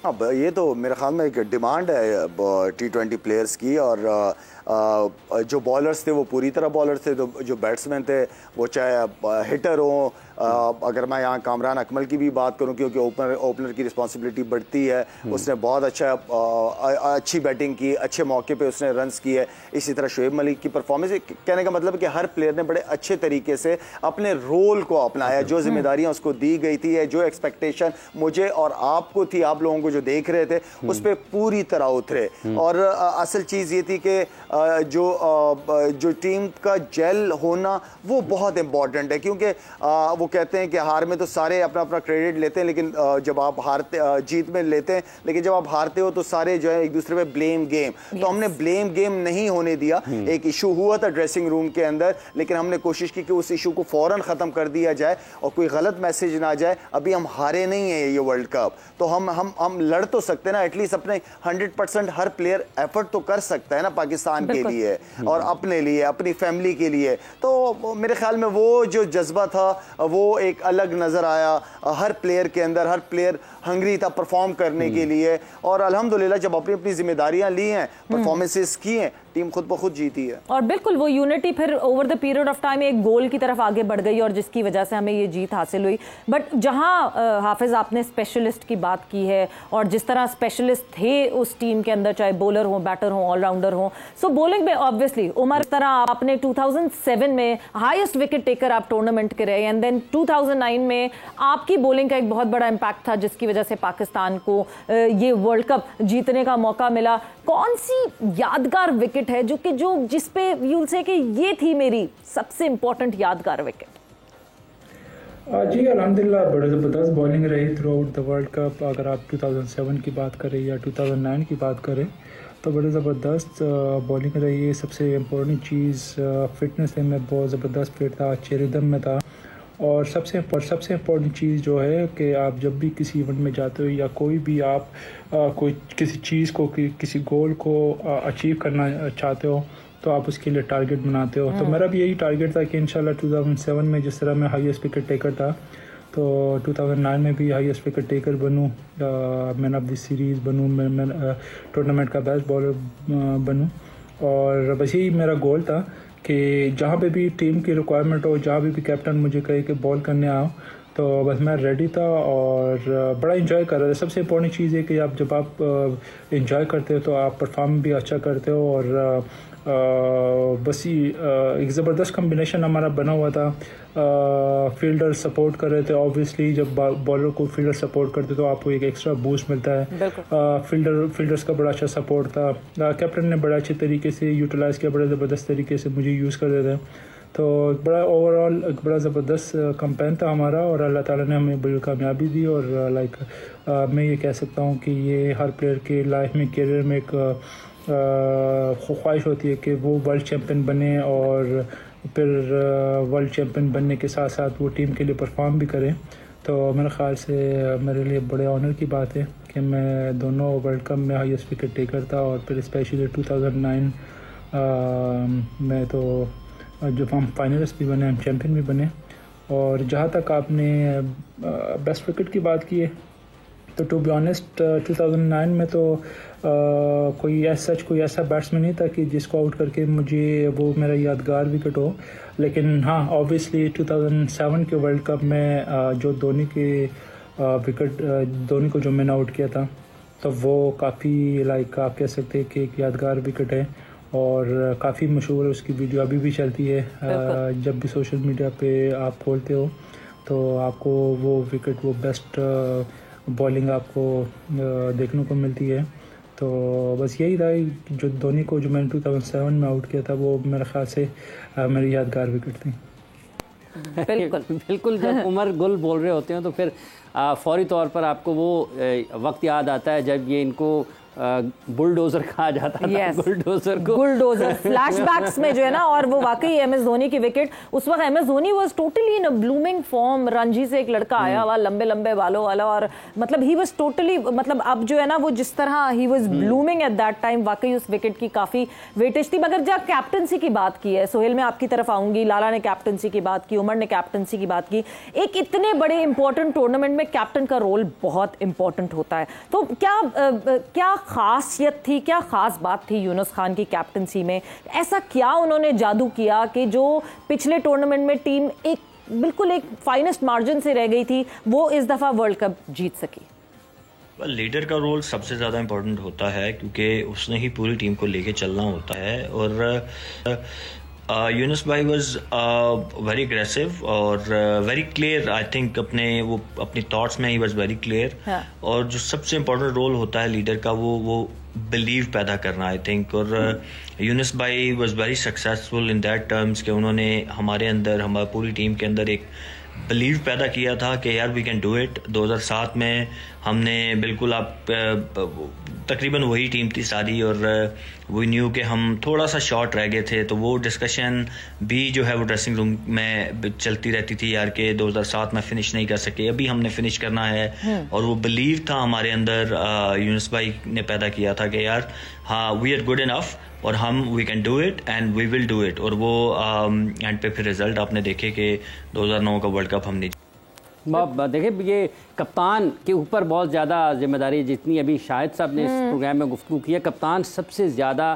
अब ये तो मेरे ख्याल में एक डिमांड है T20 प्लेयर्स की, और जो बॉलर्स थे वो पूरी तरह बॉलर्स थे, तो जो बैट्समैन थे वो चाहे हिटर हो, अगर मैं यहाँ कामरान अकमल की भी बात करूँ क्योंकि ओपनर की रिस्पॉन्सिबिलिटी बढ़ती है, उसने बहुत अच्छी बैटिंग की, अच्छे मौके पे उसने रन्स किए। इसी तरह शोएब मलिक की परफॉर्मेंस, कहने का मतलब है कि हर प्लेयर ने बड़े अच्छे तरीके से अपने रोल को अपनाया, जो जिम्मेदारियां उसको दी गई थी, जो एक्सपेक्टेशन मुझे और आपको थी, आप लोगों को जो देख रहे थे, उस पर पूरी तरह उतरे। और असल चीज़ ये थी कि जो टीम का जेल होना वो बहुत इंपॉर्टेंट है, क्योंकि वो कहते हैं कि हार में तो सारे अपना अपना क्रेडिट लेते हैं, लेकिन जब आप जीत में लेते हैं, लेकिन जब आप हारते हो तो सारे जो है एक दूसरे पे ब्लेम गेम। तो हमने ब्लेम गेम नहीं होने दिया। एक इशू हुआ था ड्रेसिंग रूम के अंदर, लेकिन हमने कोशिश की कि उस इशू को फौरन खत्म कर दिया जाए और कोई गलत मैसेज ना जाए। अभी हम हारे नहीं है ये वर्ल्ड कप, तो हम लड़ तो सकते ना, एटलीस्ट अपने 100% हर प्लेयर एफर्ट तो कर सकता है ना पाकिस्तान के लिए और अपने लिए, अपनी फैमिली के लिए। तो मेरे ख्याल में वो जो जज्बा था वो एक अलग नजर आया हर प्लेयर के अंदर। हर प्लेयर हंग्री था परफॉर्म करने के लिए, और अल्हम्दुलिल्लाह जब अपनी अपनी जिम्मेदारियां ली हैं, परफॉर्मेंसेस की हैं, टीम खुद ब खुद जीती है। और बिल्कुल वो यूनिटी फिर over the period of time एक गोल की तरफ आगे बढ़ गई और जिसकी वजह से हमें ये जीत हासिल हुई। बट जहां हाफिज आपने स्पेशलिस्ट की बात की है और जिस तरह स्पेशलिस्ट थे उस टीम के अंदर, चाहे बॉलर हो, बैटर हो, ऑलराउंडर हो, सो बॉलिंग में ऑब्वियसली उमर तरह आपने 2007 में हाईएस्ट विकेट टेकर आप टूर्नामेंट के रहे, एंड देन 2009 में आपकी बॉलिंग का एक बहुत बड़ा इंपैक्ट था जिसकी वजह से पाकिस्तान को ये वर्ल्ड कप जीतने का मौका मिला। कौन सी यादगार विकेट विकेट है जो जिस पे यूल से कि ये थी मेरी सबसे इंपॉर्टेंट यादगार विकेट? जी अल्हम्दुलिल्लाह बड़े ज़बरदस्त बॉलिंग रही through out the world cup. अगर आप 2007 की बात करें या 2009 की बात करें तो बड़े ज़बरदस्त बॉलिंग रही है। सबसे इम्पोर्टेंट चीज़ फ़िटनेस है, मैं बहुत ज़बरदस्त फिट था, अच्छे रिदम में था। और सबसे इम्पोर्टेंट चीज़ जो है कि आप जब भी किसी इवेंट में जाते हो या कोई भी आप कोई किसी चीज़ को किसी गोल को अचीव करना चाहते हो तो आप उसके लिए टारगेट बनाते हो। तो मेरा भी यही टारगेट था कि इंशाल्लाह 2007 में जिस तरह मैं हाईएस्ट विकेट टेकर था तो 2009 में भी हाईएस्ट विकेट टेकर बनूँ, मैन ऑफ द सीरीज़ बनूँ, मैं टूर्नामेंट का बेस्ट बॉलर बनूँ। और बस यही मेरा गोल था कि जहाँ पे भी टीम की रिक्वायरमेंट हो, जहाँ भी कैप्टन मुझे कहे कि बॉल करने आओ तो बस मैं रेडी था और बड़ा इंजॉय कर रहा था। सबसे इम्पोर्टेंट चीज़ है कि जब आप इंजॉय करते हो तो आप परफॉर्म भी अच्छा करते हो। और बस एक ज़बरदस्त कम्बिनेशन हमारा बना हुआ था। फील्डर सपोर्ट कर रहे थे, ऑब्वियसली जब बॉलर को फील्डर सपोर्ट करते तो आपको एक एक्स्ट्रा बूस्ट मिलता है। फील्डर्स का बड़ा अच्छा सपोर्ट था। कैप्टन ने बड़ा अच्छे तरीके से यूटिलाइज़ किया, बड़े ज़बरदस्त तरीके से मुझे यूज़ कर देते हैं। तो बड़ा ओवरऑल एक बड़ा ज़बरदस्त कैंपेन था हमारा और अल्लाह ताला ने हमें बड़ी कामयाबी दी। और मैं ये कह सकता हूँ कि ये हर प्लेयर के लाइफ में, करियर में एक ख्वाहिश होती है कि वो वर्ल्ड चैम्पियन बने और फिर वर्ल्ड चैम्पियन बनने के साथ साथ वो टीम के लिए परफॉर्म भी करें। तो मेरे ख़्याल से मेरे लिए बड़े ऑनर की बात है कि मैं दोनों वर्ल्ड कप में हाईएस्ट विकेट टेकर था और फिर स्पेशली 2009 में तो जब हम फाइनलिस्ट भी बने, हम चैम्पियन भी बने। और जहाँ तक आपने बेस्ट विकेट की बात की है तो टू बी ऑनेस्ट 2009 में तो कोई ऐसा बैट्समैन नहीं था कि जिसको आउट करके मुझे वो मेरा यादगार विकेट हो। लेकिन हाँ, ऑब्वियसली 2007 के वर्ल्ड कप में जो धोनी को जो मैंने आउट किया था तो वो काफ़ी आप कह सकते हैं कि एक यादगार विकेट है और काफ़ी मशहूर है। उसकी वीडियो अभी भी चलती है। जब भी सोशल मीडिया पे आप खोलते हो तो आपको वो विकेट, वो बेस्ट बॉलिंग आपको देखने को मिलती है। तो बस यही था जो धोनी को जो मैंने 2007 में आउट किया था वो मेरे ख्याल से मेरी यादगार विकेट थी। बिल्कुल जब उमर गुल बोल रहे होते हैं तो फिर फौरी तौर पर आपको वो वक्त याद आता है जब ये इनको बुलडोजर कहा जाता था। बुलडोजर फ्लैशबैक्स में जो है ना, और वो वाकई एमएस धोनी की विकेट, उस वक्त MS Dhoni was totally in a blooming form. Ranji से एक लड़का आया हुआ लंबे लंबे बालों वाला, और मतलब ही वाज टोटली, मतलब अब जो है ना वो जिस तरह he was blooming at that time, वाकई उस विकेट की काफी वेटेज थी। मगर जब कैप्टनसी की बात की है सोहेल, मैं आपकी तरफ आऊंगी। लाला ने कैप्टनसी की बात की, उमर ने कैप्टनसी की बात की। एक इतने बड़े इंपॉर्टेंट टूर्नामेंट में कैप्टन का रोल बहुत इंपॉर्टेंट होता है। तो क्या खासियत थी, क्या खास बात थी यूनुस खान की कैप्टनसी में? ऐसा क्या उन्होंने जादू किया कि जो पिछले टूर्नामेंट में टीम एक बिल्कुल एक फाइनेस्ट मार्जिन से रह गई थी, वो इस दफा वर्ल्ड कप जीत सकी? लीडर का रोल सबसे ज़्यादा इम्पोर्टेंट होता है क्योंकि उसने ही पूरी टीम को लेके चलना होता है। और यूनुस भाई वाज वेरी अग्रेसिव और वेरी क्लियर। आई थिंक अपनी थॉट्स में ही वाज वेरी क्लियर। और जो सबसे इम्पोर्टेंट रोल होता है लीडर का वो बिलीव पैदा करना, आई थिंक। और यूनुस भाई was very successful in that terms कि उन्होंने हमारी पूरी टीम के अंदर एक बिलीव पैदा किया था कि यार वी कैन डू इट। 2007 में हमने बिल्कुल तकरीबन वही टीम थी सारी, और वी न्यू कि हम थोड़ा सा शॉर्ट रह गए थे। तो वो डिस्कशन भी जो है वो ड्रेसिंग रूम में चलती रहती थी यार कि 2007 में फिनिश नहीं कर सके, अभी हमने फिनिश करना है। और वो बिलीव था हमारे अंदर, यूनुस भाई ने पैदा किया था कि यार हाँ वी आर गुड इनफ और we can do it and we will do it. और वो एंड पे फिर रिजल्ट आपने देखे कि 2009 का वर्ल्ड कप हमने देखिए। ये कप्तान के ऊपर बहुत ज़्यादा जिम्मेदारी, जितनी अभी शाहिद साहब ने इस प्रोग्राम में गुफ्तगू की है, कप्तान सबसे ज़्यादा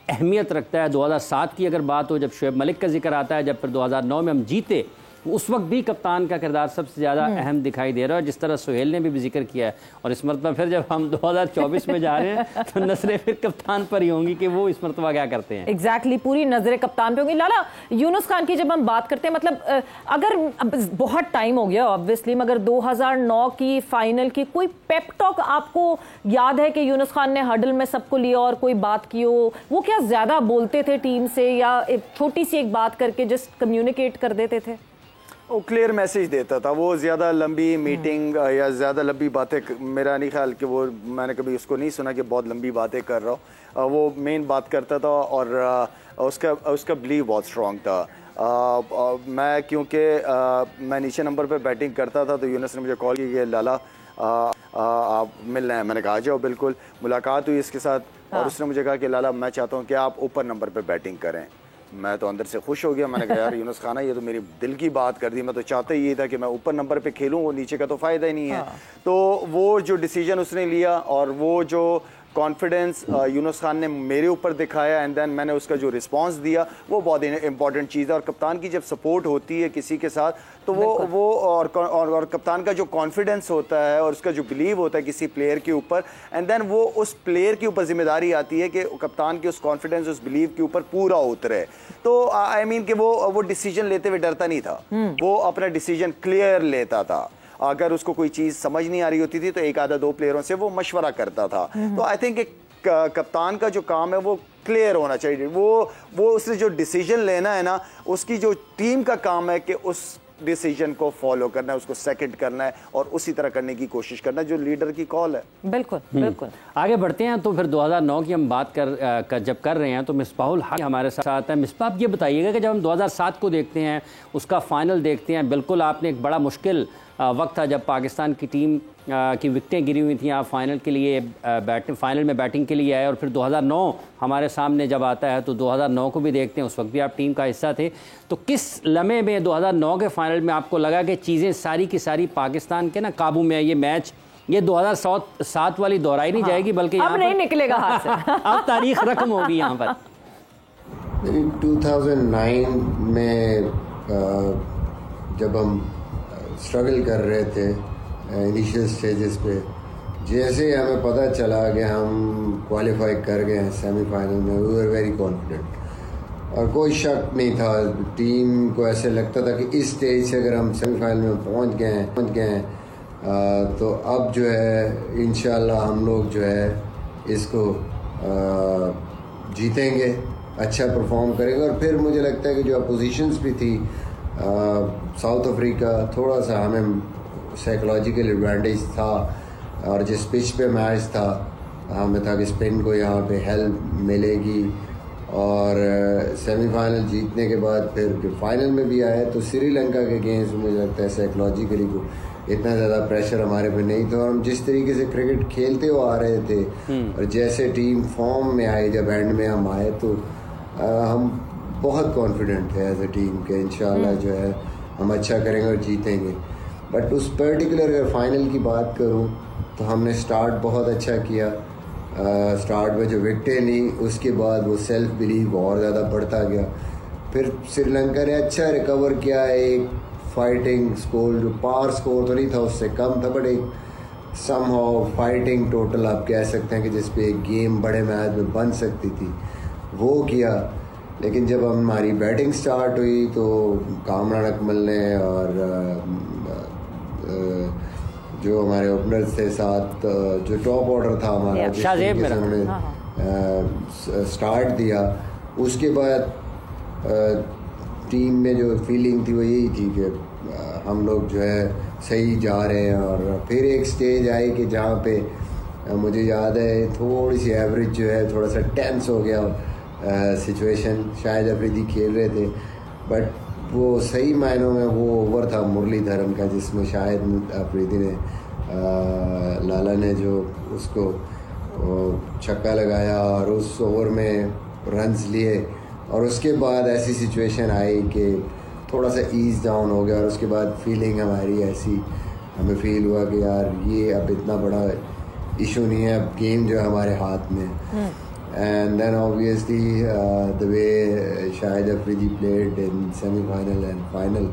अहमियत रखता है। 2007 की अगर बात हो, जब शुएब मलिक का जिक्र आता है, जब फिर 2009 में हम जीते उस वक्त भी कप्तान का किरदार सबसे ज़्यादा अहम दिखाई दे रहा है, जिस तरह सुहेल ने भी जिक्र किया है। और इस मरतबा फिर जब हम 2024 में जा रहे हैं तो नजरें फिर कप्तान पर ही होंगी कि वो इस मरतबा क्या करते हैं। एग्जैक्टली, पूरी नजरें कप्तान पे होंगी। लाला, यूनुस खान की जब हम बात करते हैं, मतलब अगर बहुत टाइम हो गया ऑब्वियसली, मगर 2009 की फाइनल की कोई पेप टॉक आपको याद है कि यूनुस खान ने हडल में सबको लिया और कोई बात की हो? वो क्या ज्यादा बोलते थे टीम से, या एक छोटी सी एक बात करके जस्ट कम्युनिकेट कर देते थे? वो क्लियर मैसेज देता था। वो ज़्यादा लंबी मीटिंग या ज़्यादा लंबी बातें, मेरा नहीं ख्याल कि वो, मैंने कभी उसको नहीं सुना कि बहुत लंबी बातें कर रहा हूँ। वो मेन बात करता था और उसका बिलीव बहुत स्ट्रॉन्ग था। मैं क्योंकि मैं नीचे नंबर पे बैटिंग करता था, तो यूनुस ने मुझे कॉल की कि लाला आप मिलना है। मैंने कहा जाओ, बिल्कुल। मुलाकात हुई इसके साथ और उसने मुझे कहा कि लाला मैं चाहता हूँ कि आप ऊपर नंबर पे बैटिंग करें। मैं तो अंदर से खुश हो गया। मैंने कहा यार यूनुस खान, ये तो मेरी दिल की बात कर दी। मैं तो चाहता ही ये था कि मैं ऊपर नंबर पे खेलूं, वो नीचे का तो फ़ायदा ही नहीं है। तो वो जो डिसीजन उसने लिया और वो जो कॉन्फिडेंस यूनुस खान ने मेरे ऊपर दिखाया एंड देन मैंने उसका जो रिस्पांस दिया, वो बहुत इंपॉर्टेंट चीज़ है। और कप्तान की जब सपोर्ट होती है किसी के साथ, तो वो और कप्तान का जो कॉन्फिडेंस होता है और उसका जो बिलीव होता है किसी प्लेयर के ऊपर, एंड देन वो उस प्लेयर के ऊपर जिम्मेदारी आती है कि कप्तान के उस कॉन्फिडेंस, उस बिलीव के ऊपर पूरा उतरे। तो आई मीन कि वो डिसीजन लेते हुए डरता नहीं था। वो अपना डिसीजन क्लियर लेता था। अगर उसको कोई चीज़ समझ नहीं आ रही होती थी तो एक आधा दो प्लेयरों से वो मशवरा करता था। तो आई थिंक कप्तान का जो काम है वो क्लियर होना चाहिए। वो उसने जो डिसीजन लेना है ना, उसकी जो टीम का काम है कि उस डिसीजन को फॉलो करना है, उसको सेकंड करना है और उसी तरह करने की कोशिश करना है जो लीडर की कॉल है। बिल्कुल बिल्कुल। आगे बढ़ते हैं तो फिर 2009 की हम बात जब कर रहे हैं तो मिसबाहुल हक हमारे साथ है। मिसबाह, आप ये बताइएगा कि जब हम 2007 को देखते हैं, उसका फाइनल देखते हैं, बिल्कुल आपने एक बड़ा मुश्किल वक्त था जब पाकिस्तान की टीम की विकटें गिरी हुई थी, आप फाइनल के लिए फाइनल में बैटिंग के लिए आए। और फिर 2009 हमारे सामने जब आता है तो 2009 को भी देखते हैं, उस वक्त भी आप टीम का हिस्सा थे। तो किस लम्हे में 2009 के फाइनल में आपको लगा कि चीज़ें सारी की सारी पाकिस्तान के ना काबू में है, ये मैच ये 2007 वाली दोहराई नहीं जाएगी, बल्कि अब नहीं निकलेगा हाथ से। अब तारीख रकम होगी यहाँ पर। 2009 में जब हम स्ट्रगल कर रहे थे इनिशियल स्टेजेस पे, जैसे हमें पता चला कि हम क्वालिफाई कर गए हैं सेमीफाइनल में, वी वर वेरी कॉन्फिडेंट और कोई शक नहीं था। टीम को ऐसे लगता था कि इस स्टेज से अगर हम सेमीफाइनल में पहुंच गए हैं तो अब जो है इंशाल्लाह हम लोग जो है इसको जीतेंगे, अच्छा परफॉर्म करेंगे। और फिर मुझे लगता है कि जो अपोजिशंस भी थी, साउथ अफ्रीका, थोड़ा सा हमें साइकोलॉजिकल एडवांटेज था और जिस पिच पे मैच था हमें था कि स्पिन को यहाँ पे हेल्प मिलेगी। और सेमीफाइनल जीतने के बाद फिर जो फाइनल में भी आए तो श्रीलंका के गेम्स में मुझे लगता है साइकोलॉजिकली को इतना ज़्यादा प्रेशर हमारे पे नहीं था। और हम जिस तरीके से क्रिकेट खेलते हुए आ रहे थे और जैसे टीम फॉर्म में आई, जब एंड में हम आए तो हम बहुत कॉन्फिडेंट थे एज ए टीम के इंशाल्लाह जो है हम अच्छा करेंगे और जीतेंगे। बट उस पर्टिकुलर अगर फाइनल की बात करूं तो हमने स्टार्ट बहुत अच्छा किया। स्टार्ट में जो विकेटें ली उसके बाद वो सेल्फ बिलीव और ज़्यादा बढ़ता गया। फिर श्रीलंका ने अच्छा रिकवर किया, एक फाइटिंग स्कोर, जो पार स्कोर तो नहीं था उससे कम था, बट एक समहाउ फाइटिंग टोटल आप कह सकते हैं कि जिस पे एक गेम बड़े मैच में बन सकती थी, वो किया। लेकिन जब हमारी बैटिंग स्टार्ट हुई तो कामरान अकमल ने और जो हमारे ओपनर्स थे साथ, जो टॉप ऑर्डर था हमारा, जिस तरीके से हमने स्टार्ट दिया, उसके बाद टीम में जो फीलिंग थी वो यही थी कि हम लोग जो है सही जा रहे हैं। और फिर एक स्टेज आई कि जहाँ पे मुझे याद है थोड़ी सी एवरेज जो है थोड़ा सा टेंस हो गया सिचुएशन। शायद अफरीदी खेल रहे थे बट वो सही मायनों में वो ओवर था मुरलीधरन का, जिसमें शायद अफरीदी ने लाला ने जो उसको छक्का लगाया और उस ओवर में रन्स लिए। और उसके बाद ऐसी सिचुएशन आई कि थोड़ा सा ईज डाउन हो गया और उसके बाद फीलिंग हमारी ऐसी, हमें फील हुआ कि यार ये अब इतना बड़ा इशू नहीं है, अब गेम जो है हमारे हाथ में। And then obviously the way Shahid Afridi played in semi-final and final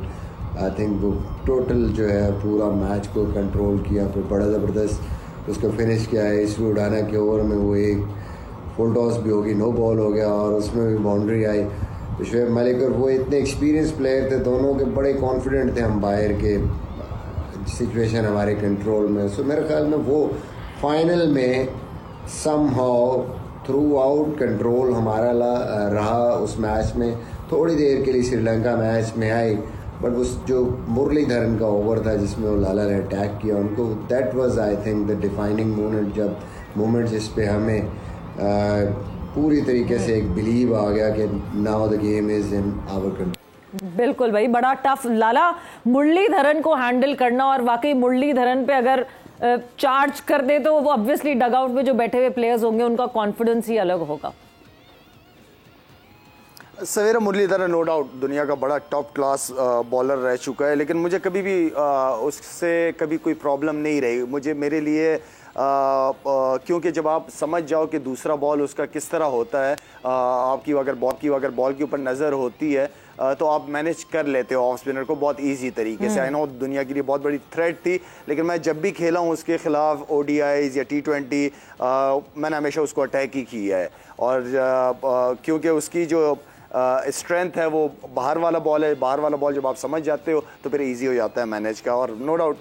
I think वो टोटल जो है पूरा मैच को कंट्रोल किया, फिर बड़ा ज़बरदस्त उसको फिनिश किया है। इसमें उड़ाना के ओवर में वो एक फुल टॉस भी होगी, नो बॉल हो गया और उसमें भी बाउंड्री आई। तो शुएब मलिक और वो इतने एक्सपीरियंस प्लेयर थे, दोनों के बड़े कॉन्फिडेंट थे हम बाहर के सिचुएशन हमारे कंट्रोल में। सो मेरे ख्याल में वो फाइनल में समहाउ थ्रू आउट कंट्रोल हमारा रहा उस मैच में। थोड़ी देर के लिए श्रीलंका मैच में आई, बट उस जो मुरलीधरन का ओवर था जिसमें वो लाला ने अटैक किया उनको, that was I think the defining moment जिस पे हमें पूरी तरीके से एक बिलीव आ गया कि now the game is in our control. बिल्कुल भाई, बड़ा टफ लाला मुरलीधरन को हैंडल करना, और वाकई मुरलीधरन पे अगर चार्ज कर दे तो वो ऑब्वियसली डगआउट में जो बैठे हुए प्लेयर्स होंगे उनका कॉन्फिडेंस ही अलग होगा। सवेरा मुरलीधरन नो डाउट दुनिया का बड़ा टॉप क्लास बॉलर रह चुका है, लेकिन मुझे कभी भी उससे कभी कोई प्रॉब्लम नहीं रही। मेरे लिए क्योंकि जब आप समझ जाओ कि दूसरा बॉल उसका किस तरह होता है, आपकी अगर बॉल के ऊपर नज़र होती है तो आप मैनेज कर लेते हो ऑफ स्पिनर को बहुत इजी तरीके से। आई नो दुनिया के लिए बहुत बड़ी थ्रेट थी, लेकिन मैं जब भी खेला हूँ उसके खिलाफ ODIs या T20 मैंने हमेशा उसको अटैक ही किया है। और क्योंकि उसकी जो स्ट्रेंथ है वो बाहर वाला बॉल है, बाहर वाला बॉल जब आप समझ जाते हो तो फिर इजी हो जाता है मैनेज का। और नो डाउट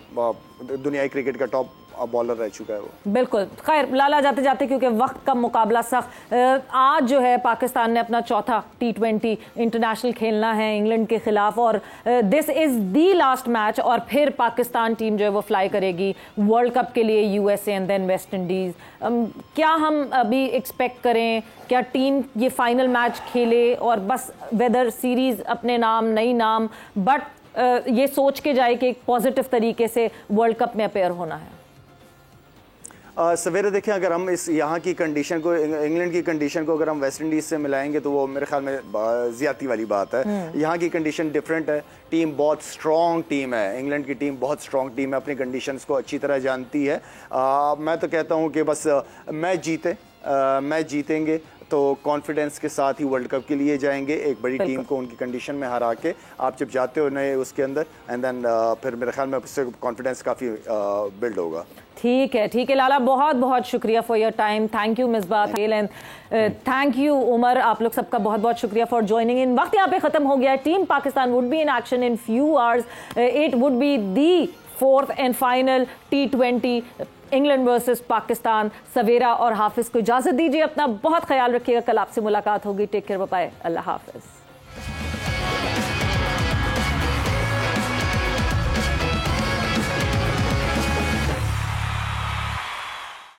दुनियाई क्रिकेट का टॉप बॉलर रह चुका है वो। बिल्कुल। खैर लाला, जाते जाते क्योंकि वक्त का मुकाबला सख्त, आज जो है पाकिस्तान ने अपना चौथा T20 इंटरनेशनल खेलना है इंग्लैंड के खिलाफ, और this is the last match, और फिर पाकिस्तान टीम जो है वो फ्लाई करेगी वर्ल्ड कप के लिए USA and then West Indies. क्या हम अभी एक्सपेक्ट करें, क्या टीम ये फाइनल मैच खेले और बस वेदर सीरीज अपने नाम नई नाम, बट ये सोच के जाए कि एक पॉजिटिव तरीके से वर्ल्ड कप में अपेयर होना है? सवेरे देखें, अगर हम इस यहाँ की कंडीशन को, इंग्लैंड की कंडीशन को अगर हम वेस्ट इंडीज़ से मिलाएंगे तो वो मेरे ख्याल में ज़्यादती वाली बात है। यहाँ की कंडीशन डिफरेंट है, टीम बहुत स्ट्रॉन्ग टीम है, इंग्लैंड की टीम बहुत स्ट्रॉन्ग टीम है, अपनी कंडीशंस को अच्छी तरह जानती है। मैं तो कहता हूँ कि बस मैच जीतेंगे तो कॉन्फिडेंस के साथ ही वर्ल्ड कप के लिए जाएंगे। एक बड़ी टीम को उनकी कंडीशन में हरा के आप जब जाते हो नए उसके अंदर, एंड देन फिर मेरे ख्याल में उससे कॉन्फिडेंस काफ़ी बिल्ड होगा। ठीक है लाला, बहुत बहुत शुक्रिया for your time. Thank you Misbah and thank you Umar, आप लोग सबका बहुत बहुत शुक्रिया फॉर ज्वाइनिंग इन। वक्त यहाँ पे खत्म हो गया है। Team Pakistan would be in action in few hours. It would be the 4th and final T20 England versus Pakistan. सवेरा और हाफिज को इजाजत दीजिए, अपना बहुत ख्याल रखिएगा। कल आपसे मुलाकात होगी। टेक केयर, बाय बाय, अल्लाह हाफिज।